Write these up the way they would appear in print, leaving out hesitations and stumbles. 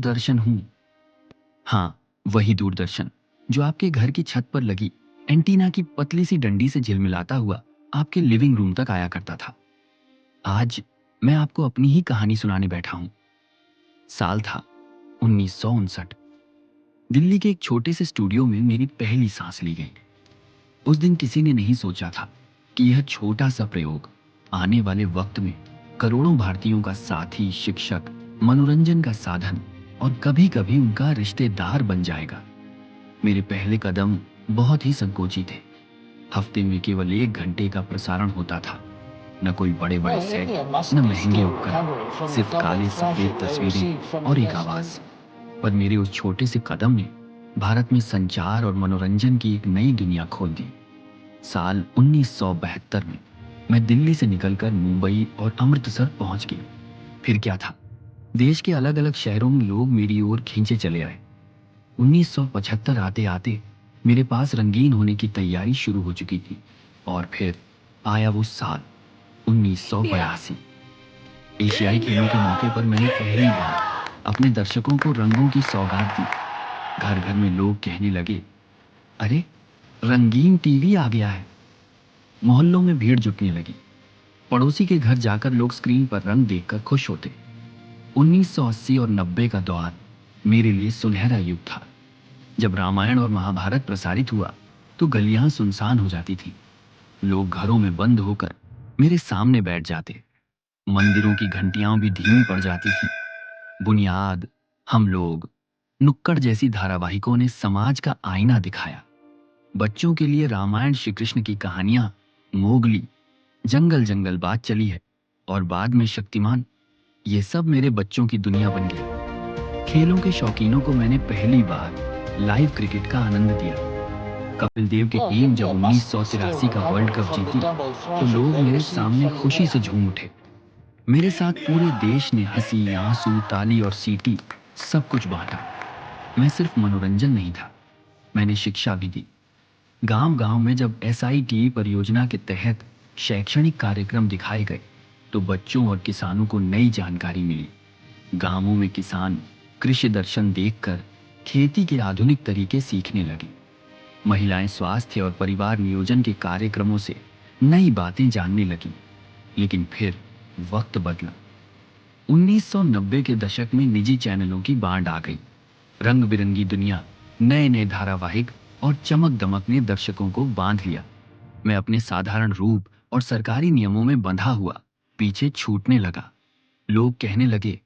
दूरदर्शन हूँ। हाँ, वही दूरदर्शन जो आपके घर की छत पर लगी एंटीना की पतली सी डंडी से झिलमिलाता हुआ आपके लिविंग रूम तक आया करता था। आज मैं आपको अपनी ही कहानी सुनाने बैठा हूँ। साल था 1959। दिल्ली के एक छोटे से स्टूडियो में मेरी पहली सांस ली गई। उस दिन किसी ने नहीं सोचा था कि यह छोटा सा प्रयोग आने वाले वक्त में करोड़ों भारतीयों का साथी, शिक्षक, मनोरंजन का साधन और कभी कभी उनका रिश्तेदार बन जाएगा। मेरे पहले कदम बहुत ही संकोची थे। हफ्ते में केवल 1 घंटे का प्रसारण होता था। न कोई बड़े बड़े सेट, न महंगे उपकरण, सिर्फ काले सफेद तस्वीरें और एक आवाज। पर मेरे उस छोटे से कदम ने भारत में संचार और मनोरंजन की एक नई दुनिया खोल दी। साल 1972 में मैं दिल्ली से निकलकर मुंबई और अमृतसर पहुंच गई। फिर क्या था, देश के अलग अलग शहरों में लोग मेरी ओर खींचे चले आए। 1975 आते आते मेरे पास रंगीन होने की तैयारी शुरू हो चुकी थी। और फिर आया वो साल 1982। एशियाई खेलों के मौके पर मैंने पहली बार अपने दर्शकों को रंगों की सौगात दी। घर घर में लोग कहने लगे, अरे, रंगीन टीवी आ गया है। मोहल्लों में भीड़ जुटने लगी। पड़ोसी के घर जाकर लोग स्क्रीन पर रंग देखकर खुश होते। 1980 और 90 का दौर मेरे लिए सुनहरा युग था। जब रामायण और महाभारत प्रसारित हुआ तो गलियां सुनसान हो जाती थी। लोग घरों में बंद होकर मेरे सामने बैठ जाते। मंदिरों की घंटियां भी धीमी पड़ जाती थी। बुनियाद, हम लोग, नुक्कड़ जैसी धारावाहिकों ने समाज का आईना दिखाया। बच्चों के लिए रामायण, श्री कृष्ण की कहानियां, मोगली, जंगल जंगल बात चली है और बाद में शक्तिमान। ये सब मेरे बच्चों की दुनिया बन गई। खेलों के शौकीनों को मैंने पहली बार लाइव क्रिकेट का आनंद दिया। कपिल देव की टीम जब 1983 का वर्ल्ड कप जीती तो लोग मेरे सामने खुशी से झूम उठे। मेरे साथ पूरे देश ने हंसी, आंसू, ताली और सीटी सब कुछ बांटा। मैं सिर्फ मनोरंजन नहीं था, मैंने शिक्षा भी दी। गांव गांव में जब SITA परियोजना के तहत शैक्षणिक कार्यक्रम दिखाए गए तो बच्चों और किसानों को नई जानकारी मिली। गांवों में किसान कृषि दर्शन देखकर खेती के आधुनिक तरीके सीखने लगे। महिलाएं स्वास्थ्य और परिवार नियोजन के कार्यक्रमों से नई बातें जानने लगीं। लेकिन फिर वक्त बदला। 1990 के दशक में निजी चैनलों की बाढ़ आ गई। रंग बिरंगी दुनिया, नए नए धारावाहिक और चमक दमक ने दर्शकों को बांध लिया। मैं अपने साधारण रूप और सरकारी नियमों में बंधा हुआ पीछे छूटने लगा। लोग कहने लगे,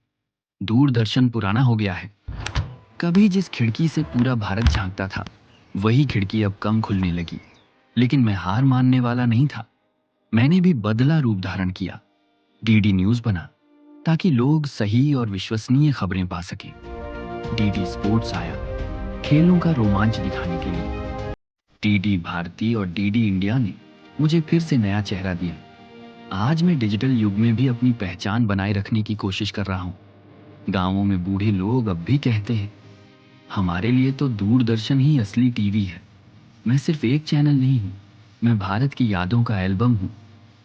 दूरदर्शन पुराना हो गया है। कभी जिस खिड़की से पूरा भारत झांकता था वही खिड़की अब कम खुलने लगी। लेकिन मैं हार मानने वाला नहीं था। मैंने भी बदला रूप धारण किया। DD न्यूज बना ताकि लोग सही और विश्वसनीय खबरें पा सकें। DD स्पोर्ट्स आया खेलों का रोमांच दिखाने के लिए। DD भारती और DD इंडिया ने मुझे फिर से नया चेहरा दिया। आज मैं डिजिटल युग में भी अपनी पहचान बनाए रखने की कोशिश कर रहा हूँ। गांवों में बूढ़े लोग अब भी कहते हैं, हमारे लिए तो दूरदर्शन ही असली टीवी है। मैं सिर्फ एक चैनल नहीं हूँ, मैं भारत की यादों का एल्बम हूँ।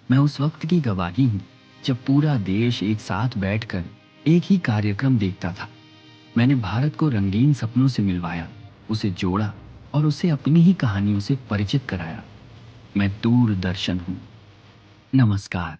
मैं उस वक्त की गवाही हूँ जब पूरा देश एक साथ बैठकर एक ही कार्यक्रम देखता था। मैंने भारत को रंगीन सपनों से मिलवाया, उसे जोड़ा और उसे अपनी ही कहानियों से परिचित कराया। मैं दूरदर्शन हूँ। नमस्कार।